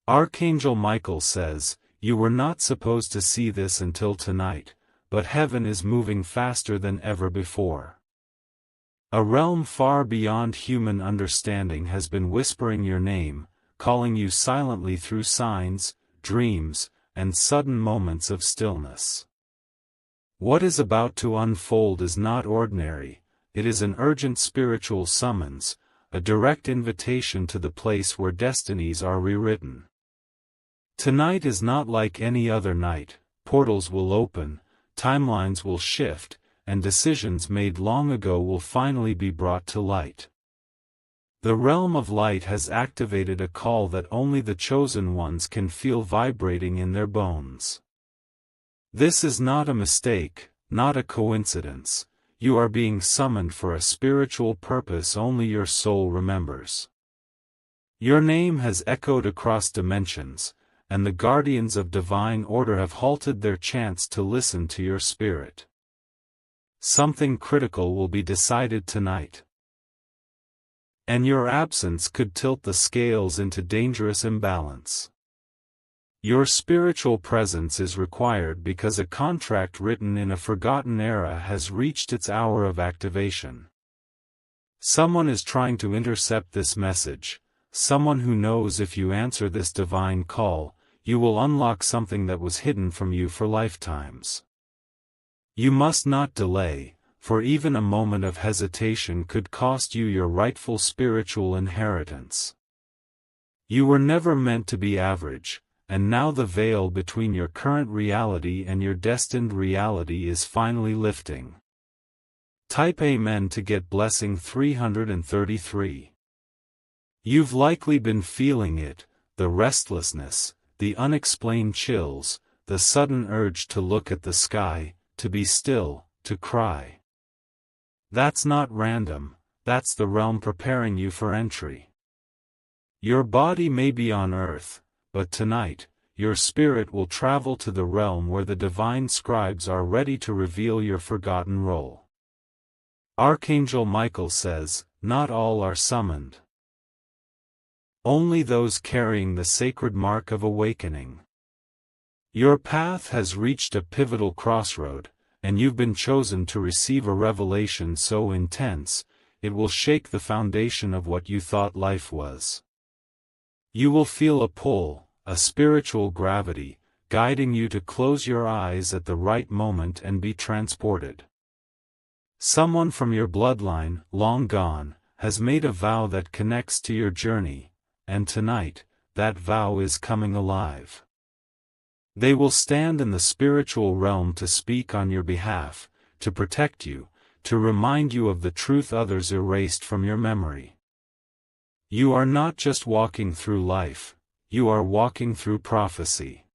Archangel Michael says, "You were not supposed to see this until tonight, but heaven is moving faster than ever before. A realm far beyond human understanding has been whispering your name, calling you silently through signs, dreams, and sudden moments of stillness. What is about to unfold is not ordinary, it is an urgent spiritual summons, a direct invitation to the place where destinies are rewritten. Tonight is not like any other night, portals will open, timelines will shift, and decisions made long ago will finally be brought to light. The realm of light has activated a call that only the chosen ones can feel vibrating in their bones. This is not a mistake, not a coincidence. You are being summoned for a spiritual purpose only your soul remembers. Your name has echoed across dimensions, and the guardians of divine order have halted their chance to listen to your spirit. Something critical will be decided tonight. And your absence could tilt the scales into dangerous imbalance. Your spiritual presence is required because a contract written in a forgotten era has reached its hour of activation. Someone is trying to intercept this message, someone who knows if you answer this divine call, you will unlock something that was hidden from you for lifetimes. You must not delay, for even a moment of hesitation could cost you your rightful spiritual inheritance. You were never meant to be average, and now the veil between your current reality and your destined reality is finally lifting. Type Amen to get blessing 333. You've likely been feeling it, the restlessness, the unexplained chills, the sudden urge to look at the sky, to be still, to cry. That's not random, that's the realm preparing you for entry. Your body may be on earth, but tonight, your spirit will travel to the realm where the divine scribes are ready to reveal your forgotten role. Archangel Michael says, not all are summoned. Only those carrying the sacred mark of awakening. Your path has reached a pivotal crossroad, and you've been chosen to receive a revelation so intense, it will shake the foundation of what you thought life was. You will feel a pull, a spiritual gravity, guiding you to close your eyes at the right moment and be transported. Someone from your bloodline, long gone, has made a vow that connects to your journey, and tonight, that vow is coming alive. They will stand in the spiritual realm to speak on your behalf, to protect you, to remind you of the truth others erased from your memory. You are not just walking through life, you are walking through prophecy.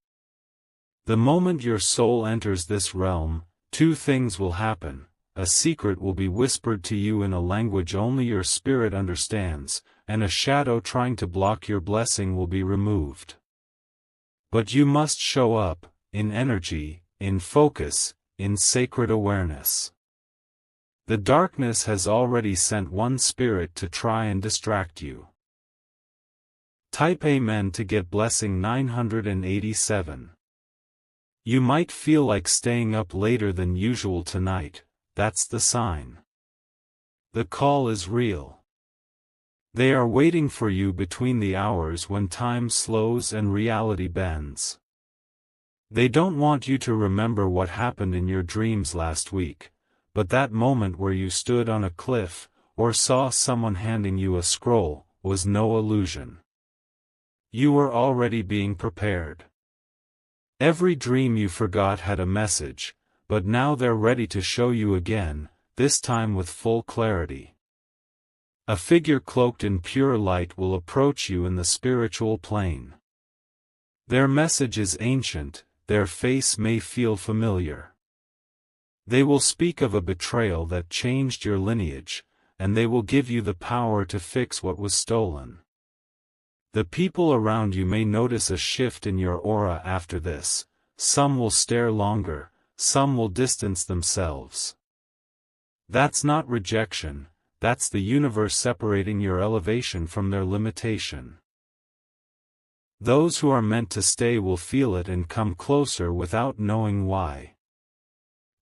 The moment your soul enters this realm, two things will happen. A secret will be whispered to you in a language only your spirit understands, and a shadow trying to block your blessing will be removed. But you must show up, in energy, in focus, in sacred awareness. The darkness has already sent one spirit to try and distract you. Type Amen to get blessing 987. You might feel like staying up later than usual tonight. That's the sign. The call is real. They are waiting for you between the hours when time slows and reality bends. They don't want you to remember what happened in your dreams last week, but that moment where you stood on a cliff, or saw someone handing you a scroll, was no illusion. You were already being prepared. Every dream you forgot had a message, but now they're ready to show you again, this time with full clarity. A figure cloaked in pure light will approach you in the spiritual plane. Their message is ancient, their face may feel familiar. They will speak of a betrayal that changed your lineage, and they will give you the power to fix what was stolen. The people around you may notice a shift in your aura after this. Some will stare longer, some will distance themselves. That's not rejection, that's the universe separating your elevation from their limitation. Those who are meant to stay will feel it and come closer without knowing why.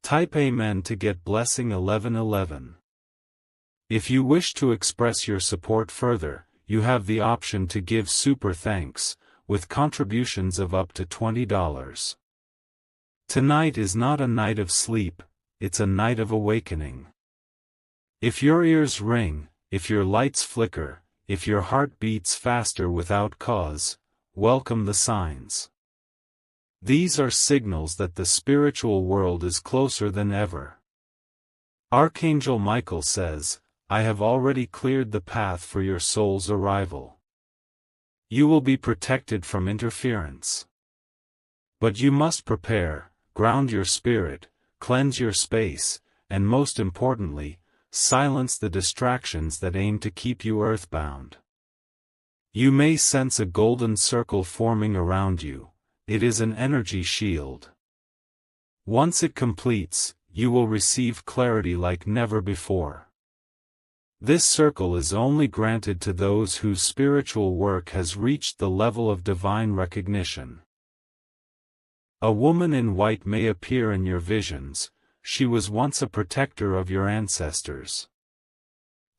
Type Amen to get blessing 1111. If you wish to express your support further, you have the option to give super thanks, with contributions of up to $20. Tonight is not a night of sleep, it's a night of awakening. If your ears ring, if your lights flicker, if your heart beats faster without cause, welcome the signs. These are signals that the spiritual world is closer than ever. Archangel Michael says, I have already cleared the path for your soul's arrival. You will be protected from interference. But you must prepare, ground your spirit, cleanse your space, and most importantly, silence the distractions that aim to keep you earthbound. You may sense a golden circle forming around you. It is an energy shield. Once it completes, you will receive clarity like never before. This circle is only granted to those whose spiritual work has reached the level of divine recognition. A woman in white may appear in your visions. She was once a protector of your ancestors.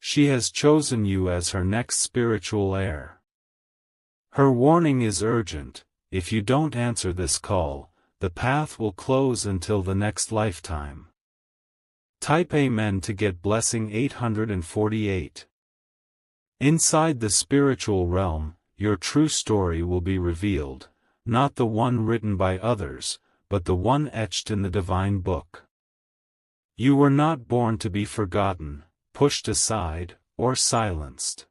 She has chosen you as her next spiritual heir. Her warning is urgent: if you don't answer this call, the path will close until the next lifetime. Type Amen to get blessing 848. Inside the spiritual realm, your true story will be revealed, not the one written by others, but the one etched in the divine book. You were not born to be forgotten, pushed aside, or silenced.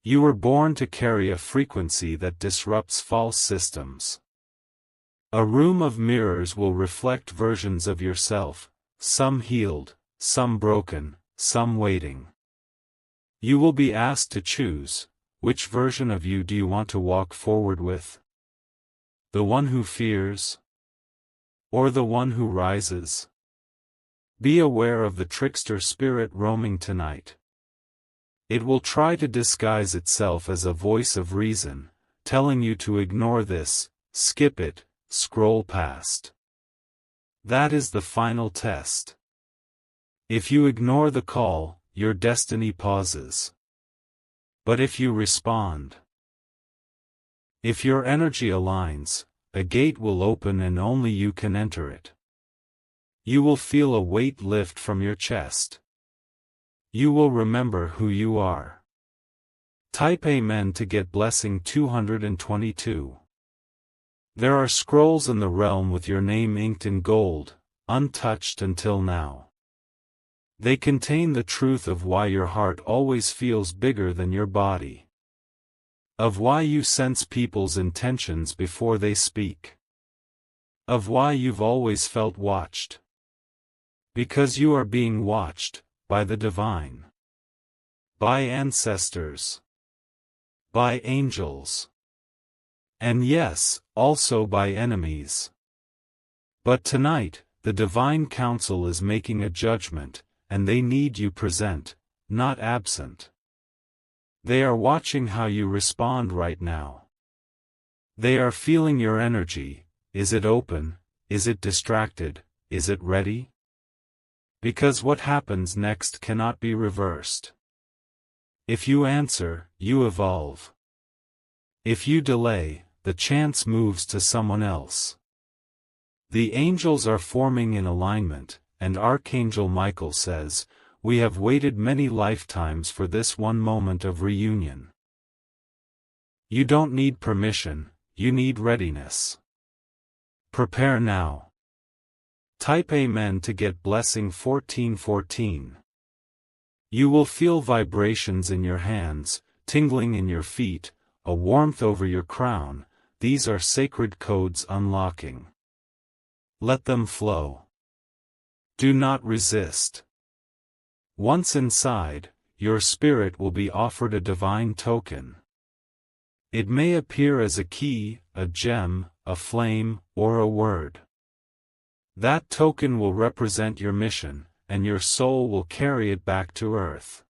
You were born to carry a frequency that disrupts false systems. A room of mirrors will reflect versions of yourself, some healed, some broken, some waiting. You will be asked to choose, which version of you do you want to walk forward with? The one who fears? Or the one who rises? Be aware of the trickster spirit roaming tonight. It will try to disguise itself as a voice of reason, telling you to ignore this, skip it, scroll past. That is the final test. If you ignore the call, your destiny pauses. But if you respond, if your energy aligns, a gate will open and only you can enter it. You will feel a weight lift from your chest. You will remember who you are. Type Amen to get blessing 222. There are scrolls in the realm with your name inked in gold, untouched until now. They contain the truth of why your heart always feels bigger than your body. Of why you sense people's intentions before they speak. Of why you've always felt watched. Because you are being watched, by the divine. By ancestors. By angels. And yes, also by enemies. But tonight, the divine council is making a judgment, and they need you present, not absent. They are watching how you respond right now. They are feeling your energy. Is it open? Is it distracted? Is it ready? Because what happens next cannot be reversed. If you answer, you evolve. If you delay, the chance moves to someone else. The angels are forming in alignment, and Archangel Michael says, we have waited many lifetimes for this one moment of reunion. You don't need permission, you need readiness. Prepare now. Type Amen to get blessing 1414. You will feel vibrations in your hands, tingling in your feet, a warmth over your crown. These are sacred codes unlocking. Let them flow. Do not resist. Once inside, your spirit will be offered a divine token. It may appear as a key, a gem, a flame, or a word. That token will represent your mission, and your soul will carry it back to earth.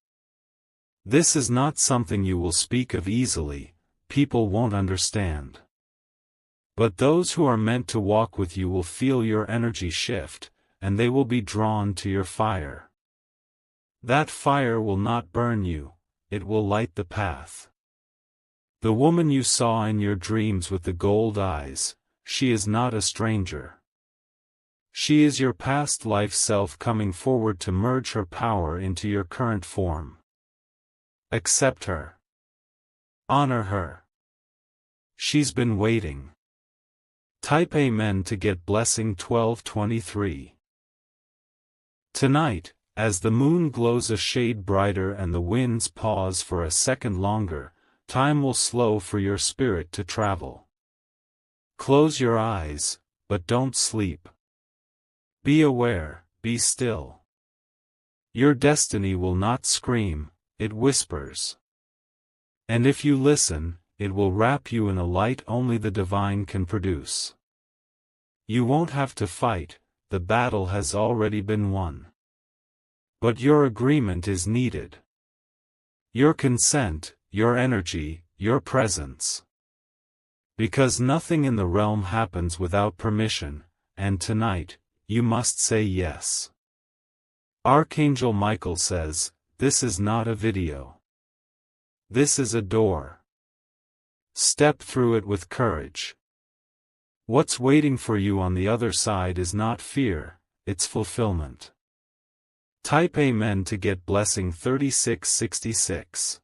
This is not something you will speak of easily, people won't understand. But those who are meant to walk with you will feel your energy shift, and they will be drawn to your fire. That fire will not burn you, it will light the path. The woman you saw in your dreams with the gold eyes, she is not a stranger. She is your past life self coming forward to merge her power into your current form. Accept her. Honor her. She's been waiting. Type Amen to get blessing 1223. Tonight, as the moon glows a shade brighter and the winds pause for a second longer, time will slow for your spirit to travel. Close your eyes, but don't sleep. Be aware, be still. Your destiny will not scream, it whispers. And if you listen, it will wrap you in a light only the divine can produce. You won't have to fight, the battle has already been won. But your agreement is needed. Your consent, your energy, your presence. Because nothing in the realm happens without permission, and tonight, you must say yes. Archangel Michael says, this is not a video. This is a door. Step through it with courage. What's waiting for you on the other side is not fear, it's fulfillment. Type Amen to get blessing 3666.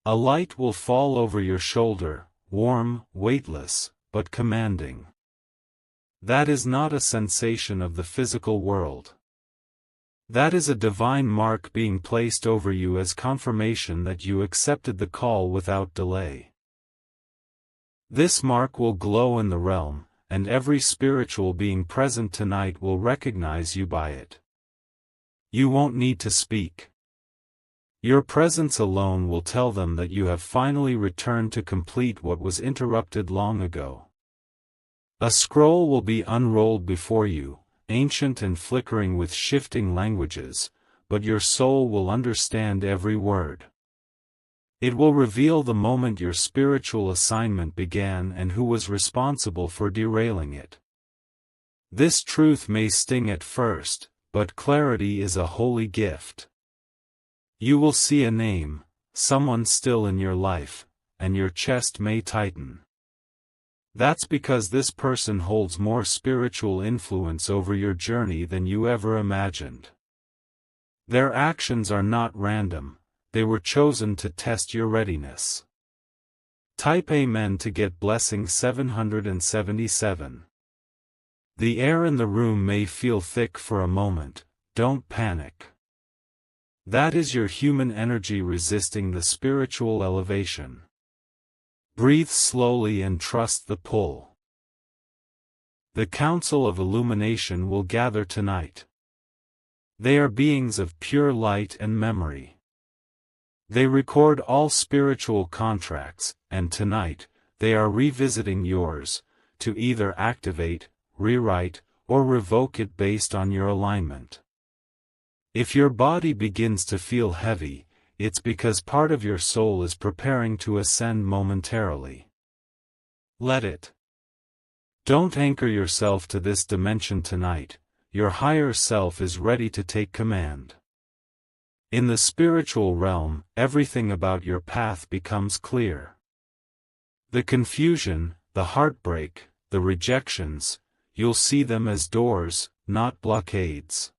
A light will fall over your shoulder, warm, weightless, but commanding. That is not a sensation of the physical world. That is a divine mark being placed over you as confirmation that you accepted the call without delay. This mark will glow in the realm, and every spiritual being present tonight will recognize you by it. You won't need to speak. Your presence alone will tell them that you have finally returned to complete what was interrupted long ago. A scroll will be unrolled before you, ancient and flickering with shifting languages, but your soul will understand every word. It will reveal the moment your spiritual assignment began and who was responsible for derailing it. This truth may sting at first, but clarity is a holy gift. You will see a name, someone still in your life, and your chest may tighten. That's because this person holds more spiritual influence over your journey than you ever imagined. Their actions are not random, they were chosen to test your readiness. Type Amen to get blessing 777. The air in the room may feel thick for a moment, don't panic. That is your human energy resisting the spiritual elevation. Breathe slowly and trust the pull. The Council of Illumination will gather tonight. They are beings of pure light and memory. They record all spiritual contracts, and tonight, they are revisiting yours, to either activate, rewrite, or revoke it based on your alignment. If your body begins to feel heavy, it's because part of your soul is preparing to ascend momentarily. Let it. Don't anchor yourself to this dimension tonight, your higher self is ready to take command. In the spiritual realm, everything about your path becomes clear. The confusion, the heartbreak, the rejections, you'll see them as doors, not blockades.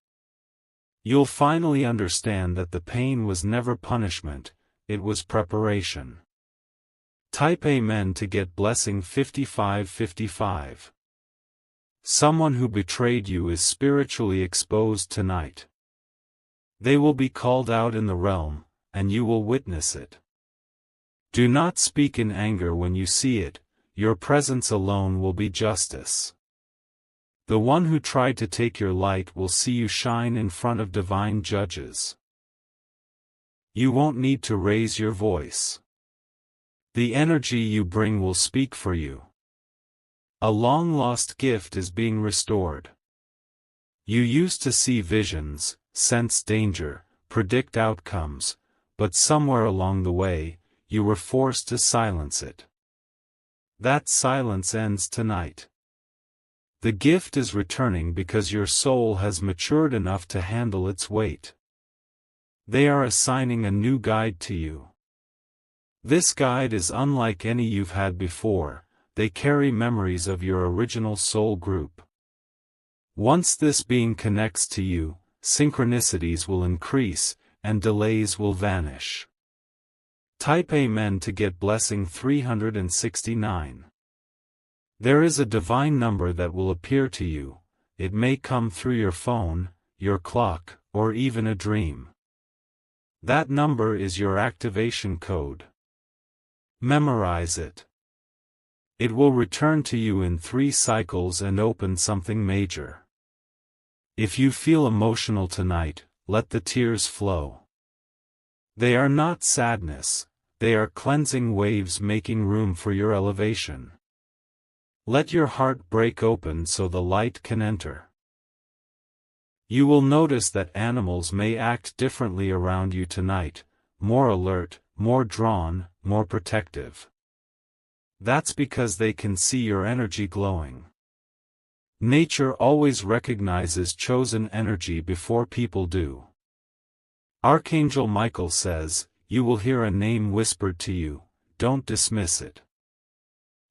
You'll finally understand that the pain was never punishment, it was preparation. Type Amen to get blessing 5555. Someone who betrayed you is spiritually exposed tonight. They will be called out in the realm, and you will witness it. Do not speak in anger when you see it, your presence alone will be justice. The one who tried to take your light will see you shine in front of divine judges. You won't need to raise your voice. The energy you bring will speak for you. A long-lost gift is being restored. You used to see visions, sense danger, predict outcomes, but somewhere along the way, you were forced to silence it. That silence ends tonight. The gift is returning because your soul has matured enough to handle its weight. They are assigning a new guide to you. This guide is unlike any you've had before. They carry memories of your original soul group. Once this being connects to you, synchronicities will increase, and delays will vanish. Type Amen to get blessing 369. There is a divine number that will appear to you. It may come through your phone, your clock, or even a dream. That number is your activation code. Memorize it. It will return to you in 3 cycles and open something major. If you feel emotional tonight, let the tears flow. They are not sadness, they are cleansing waves making room for your elevation. Let your heart break open so the light can enter. You will notice that animals may act differently around you tonight, more alert, more drawn, more protective. That's because they can see your energy glowing. Nature always recognizes chosen energy before people do. Archangel Michael says, "You will hear a name whispered to you, don't dismiss it."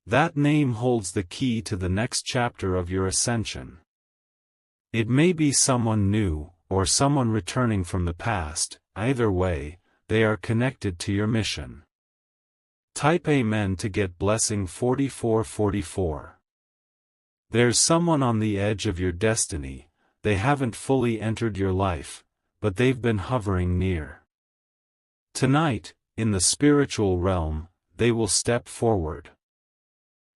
That name holds the key to the next chapter of your ascension. It may be someone new, or someone returning from the past. Either way, they are connected to your mission. Type Amen to get blessing 4444. There's someone on the edge of your destiny. They haven't fully entered your life, but they've been hovering near. Tonight, in the spiritual realm, they will step forward.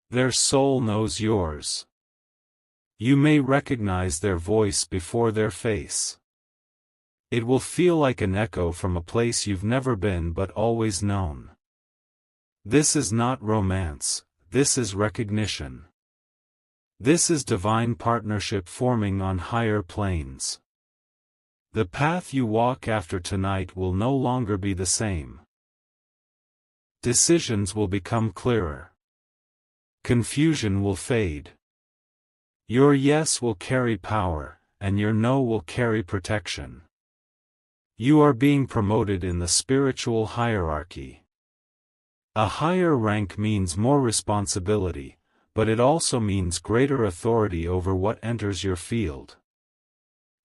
Their soul knows yours. You may recognize their voice before their face. It will feel like an echo from a place you've never been but always known. This is not romance, this is recognition. This is divine partnership forming on higher planes. The path you walk after tonight will no longer be the same. Decisions will become clearer. Confusion will fade. Your yes will carry power, and your no will carry protection. You are being promoted in the spiritual hierarchy. A higher rank means more responsibility, but it also means greater authority over what enters your field.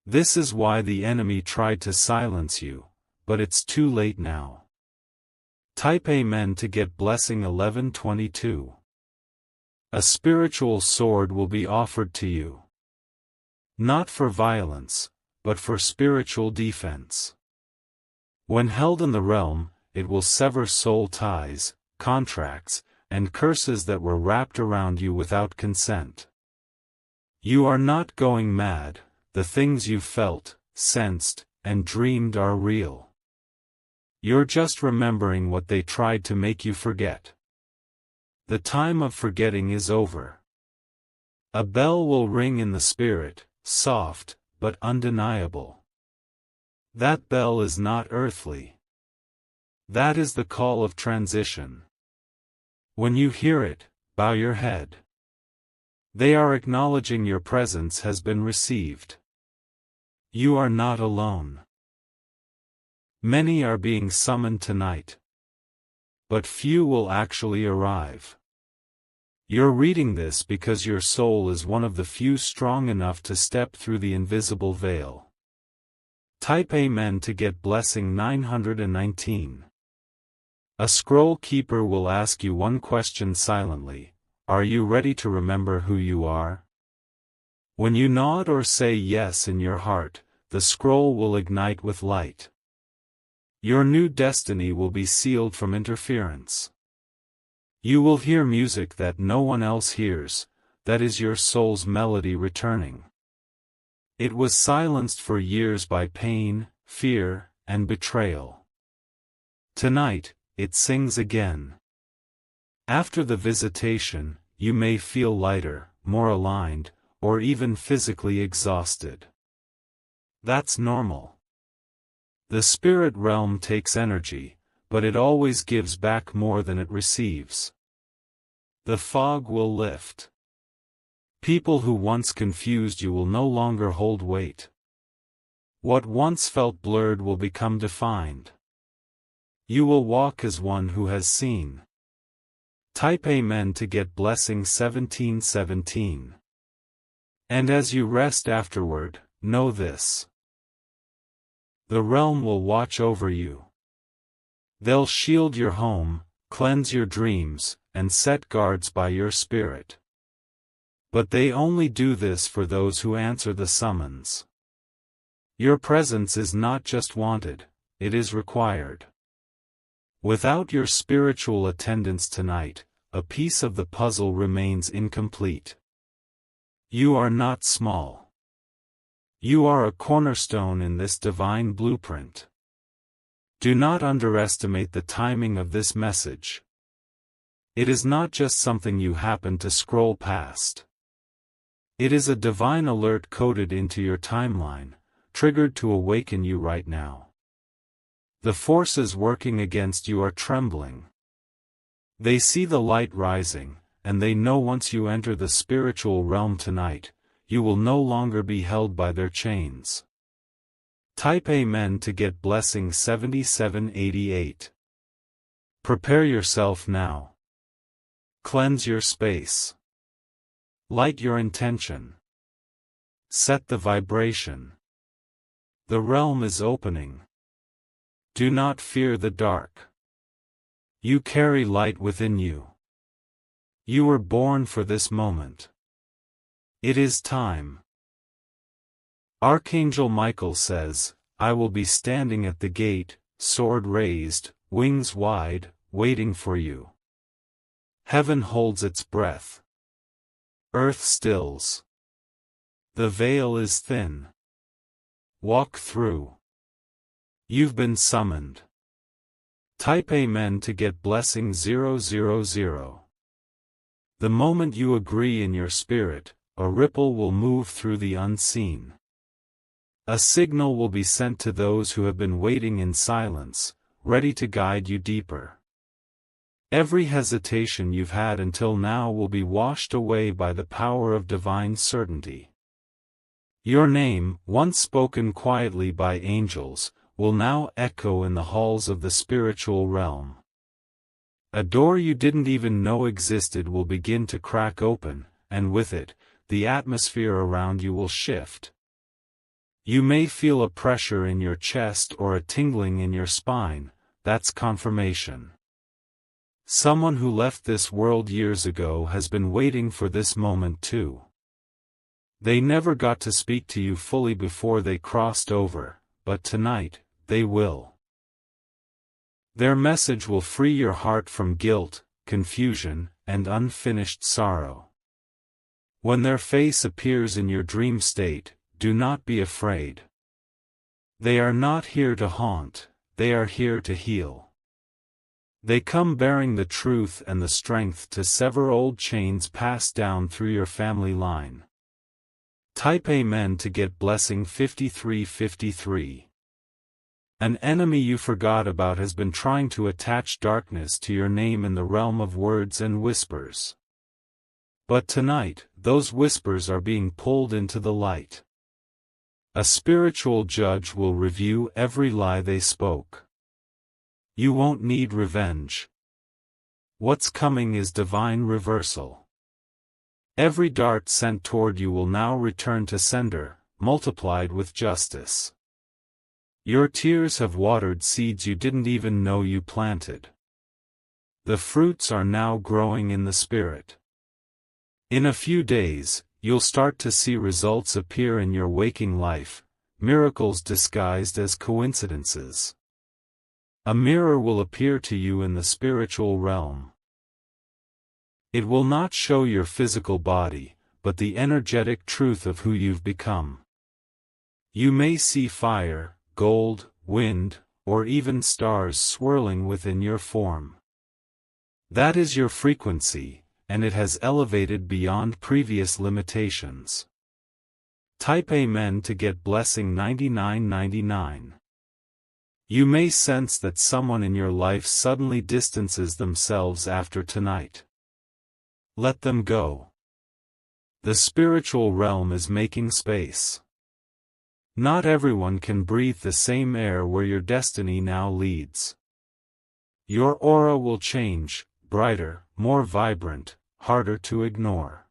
This is why the enemy tried to silence you, but it's too late now. Type Amen to get blessing 1122. A spiritual sword will be offered to you. Not for violence, but for spiritual defense. When held in the realm, it will sever soul ties, contracts, and curses that were wrapped around you without consent. You are not going mad. The things you felt, sensed, and dreamed are real. You're just remembering what they tried to make you forget. The time of forgetting is over. A bell will ring in the spirit, soft, but undeniable. That bell is not earthly. That is the call of transition. When you hear it, bow your head. They are acknowledging your presence has been received. You are not alone. Many are being summoned tonight. But few will actually arrive. You're reading this because your soul is one of the few strong enough to step through the invisible veil. Type Amen to get blessing 919. A scroll keeper will ask you one question silently. Are you ready to remember who you are? When you nod or say yes in your heart, the scroll will ignite with light. Your new destiny will be sealed from interference. You will hear music that no one else hears, that is your soul's melody returning. It was silenced for years by pain, fear, and betrayal. Tonight, it sings again. After the visitation, you may feel lighter, more aligned, or even physically exhausted. That's normal. The spirit realm takes energy, but it always gives back more than it receives. The fog will lift. People who once confused you will no longer hold weight. What once felt blurred will become defined. You will walk as one who has seen. Type Amen to get blessing 1717. And as you rest afterward, know this. The realm will watch over you. They'll shield your home, cleanse your dreams, and set guards by your spirit. But they only do this for those who answer the summons. Your presence is not just wanted, it is required. Without your spiritual attendance tonight, a piece of the puzzle remains incomplete. You are not small. You are a cornerstone in this divine blueprint. Do not underestimate the timing of this message. It is not just something you happen to scroll past. It is a divine alert coded into your timeline, triggered to awaken you right now. The forces working against you are trembling. They see the light rising, and they know once you enter the spiritual realm tonight, you will no longer be held by their chains. Type Amen to get blessing 7788. Prepare yourself now. Cleanse your space. Light your intention. Set the vibration. The realm is opening. Do not fear the dark. You carry light within you. You were born for this moment. It is time. Archangel Michael says, I will be standing at the gate, sword raised, wings wide, waiting for you. Heaven holds its breath. Earth stills. The veil is thin. Walk through. You've been summoned. Type Amen to get blessing 000. The moment you agree in your spirit, a ripple will move through the unseen. A signal will be sent to those who have been waiting in silence, ready to guide you deeper. Every hesitation you've had until now will be washed away by the power of divine certainty. Your name, once spoken quietly by angels, will now echo in the halls of the spiritual realm. A door you didn't even know existed will begin to crack open, and with it, the atmosphere around you will shift. You may feel a pressure in your chest or a tingling in your spine. That's confirmation. Someone who left this world years ago has been waiting for this moment too. They never got to speak to you fully before they crossed over, but tonight, they will. Their message will free your heart from guilt, confusion, and unfinished sorrow. When their face appears in your dream state, do not be afraid. They are not here to haunt, they are here to heal. They come bearing the truth and the strength to sever old chains passed down through your family line. Type Amen to get blessing 5353. An enemy you forgot about has been trying to attach darkness to your name in the realm of words and whispers. But tonight, those whispers are being pulled into the light. A spiritual judge will review every lie they spoke. You won't need revenge. What's coming is divine reversal. Every dart sent toward you will now return to sender, multiplied with justice. Your tears have watered seeds you didn't even know you planted. The fruits are now growing in the spirit. In a few days, you'll start to see results appear in your waking life, miracles disguised as coincidences. A mirror will appear to you in the spiritual realm. It will not show your physical body, but the energetic truth of who you've become. You may see fire, gold, wind, or even stars swirling within your form. That is your frequency, and it has elevated beyond previous limitations. Type Amen to get blessing 9999. You may sense that someone in your life suddenly distances themselves after tonight. Let them go. The spiritual realm is making space. Not everyone can breathe the same air where your destiny now leads. Your aura will change, brighter, more vibrant, harder to ignore.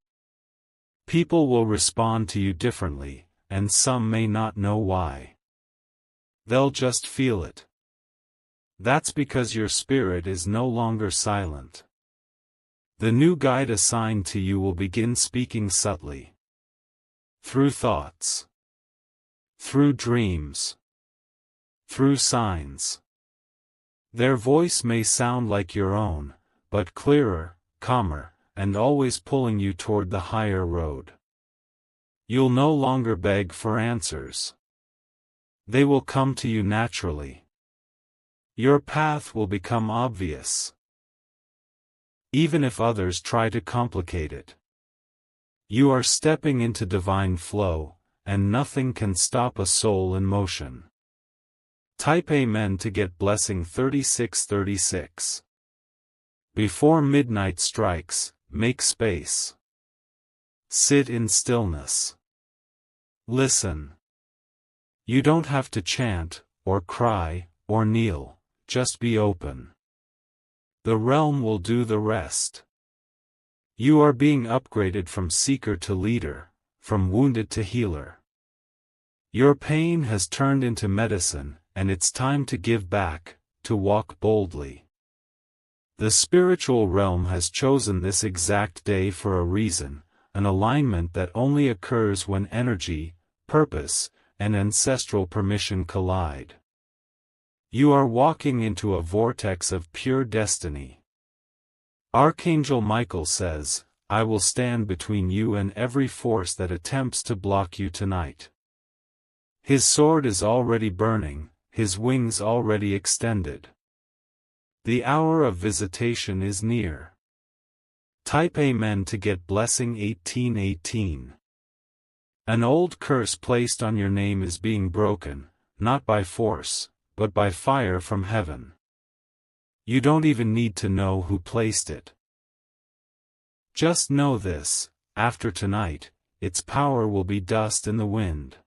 People will respond to you differently, and some may not know why. They'll just feel it. That's because your spirit is no longer silent. The new guide assigned to you will begin speaking subtly. Through thoughts. Through dreams. Through signs. Their voice may sound like your own, but clearer, calmer, and always pulling you toward the higher road. You'll no longer beg for answers. They will come to you naturally. Your path will become obvious, even if others try to complicate it. You are stepping into divine flow, and nothing can stop a soul in motion. Type Amen to get blessing 3636. Before midnight strikes, make space. Sit in stillness. Listen. You don't have to chant, or cry, or kneel, just be open. The realm will do the rest. You are being upgraded from seeker to leader, from wounded to healer. Your pain has turned into medicine, and it's time to give back, to walk boldly. The spiritual realm has chosen this exact day for a reason, an alignment that only occurs when energy, purpose, and ancestral permission collide. You are walking into a vortex of pure destiny. Archangel Michael says, "I will stand between you and every force that attempts to block you tonight." His sword is already burning, his wings already extended. The hour of visitation is near. Type Amen to get blessing 1818. An old curse placed on your name is being broken, not by force, but by fire from heaven. You don't even need to know who placed it. Just know this, after tonight, its power will be dust in the wind.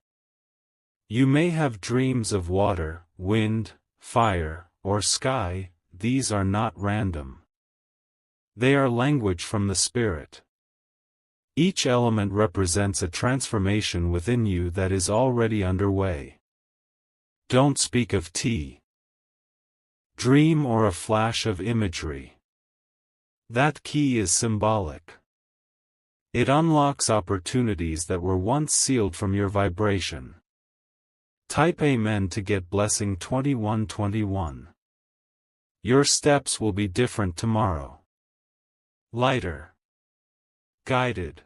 You may have dreams of water, wind, fire, or sky. These are not random. They are language from the Spirit. Each element represents a transformation within you that is already underway. Don't speak of tea, dream, or a flash of imagery. That key is symbolic. It unlocks opportunities that were once sealed from your vibration. Type Amen to get blessing 2121. Your steps will be different tomorrow. Lighter. Guided.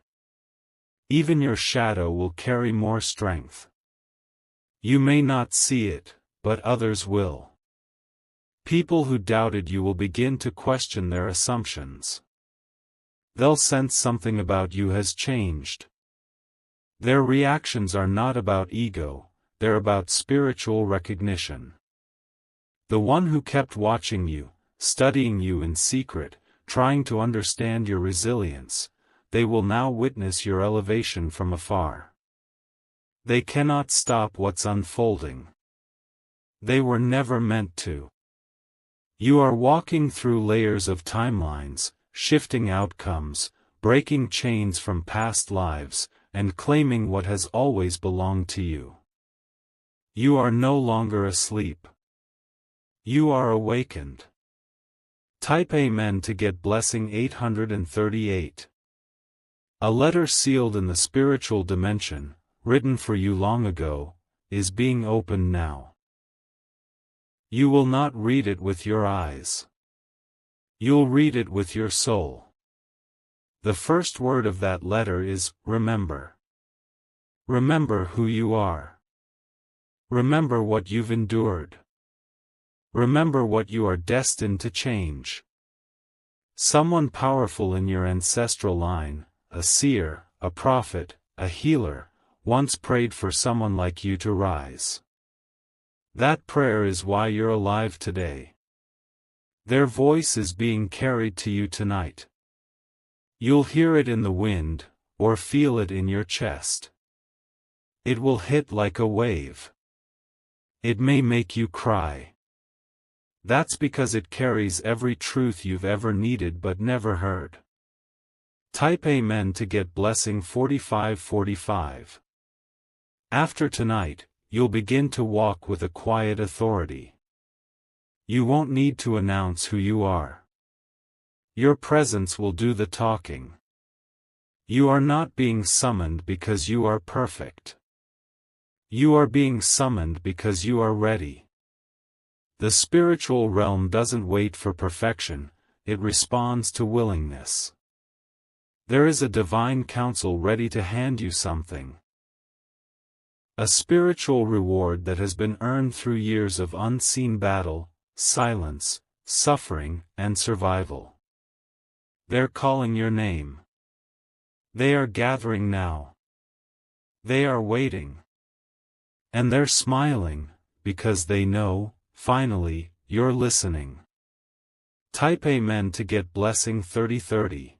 Even your shadow will carry more strength. You may not see it, but others will. People who doubted you will begin to question their assumptions. They'll sense something about you has changed. Their reactions are not about ego, they're about spiritual recognition. The one who kept watching you, studying you in secret, trying to understand your resilience, they will now witness your elevation from afar. They cannot stop what's unfolding. They were never meant to. You are walking through layers of timelines, shifting outcomes, breaking chains from past lives, and claiming what has always belonged to you. You are no longer asleep. You are awakened. Type Amen to get blessing 838. A letter sealed in the spiritual dimension, written for you long ago, is being opened now. You will not read it with your eyes. You'll read it with your soul. The first word of that letter is, remember. Remember who you are. Remember what you've endured. Remember what you are destined to change. Someone powerful in your ancestral line, a seer, a prophet, a healer, once prayed for someone like you to rise. That prayer is why you're alive today. Their voice is being carried to you tonight. You'll hear it in the wind, or feel it in your chest. It will hit like a wave. It may make you cry. That's because it carries every truth you've ever needed but never heard. Type Amen to get blessing 4545. After tonight, you'll begin to walk with a quiet authority. You won't need to announce who you are. Your presence will do the talking. You are not being summoned because you are perfect. You are being summoned because you are ready. The spiritual realm doesn't wait for perfection, it responds to willingness. There is a divine counsel ready to hand you something. A spiritual reward that has been earned through years of unseen battle, silence, suffering, and survival. They're calling your name. They are gathering now. They are waiting. And they're smiling, because they know, finally, you're listening. Type Amen to get blessing 3030.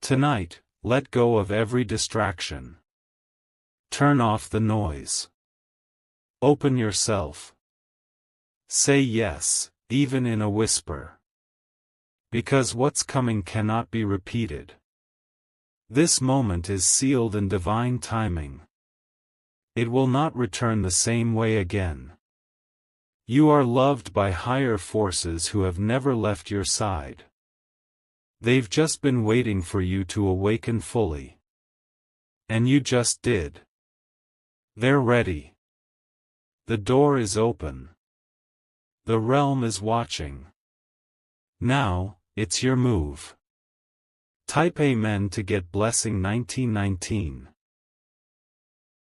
Tonight, let go of every distraction. Turn off the noise. Open yourself. Say yes, even in a whisper. Because what's coming cannot be repeated. This moment is sealed in divine timing. It will not return the same way again. You are loved by higher forces who have never left your side. They've just been waiting for you to awaken fully. And you just did. They're ready. The door is open. The realm is watching. Now, it's your move. Type Amen to get blessing 1919.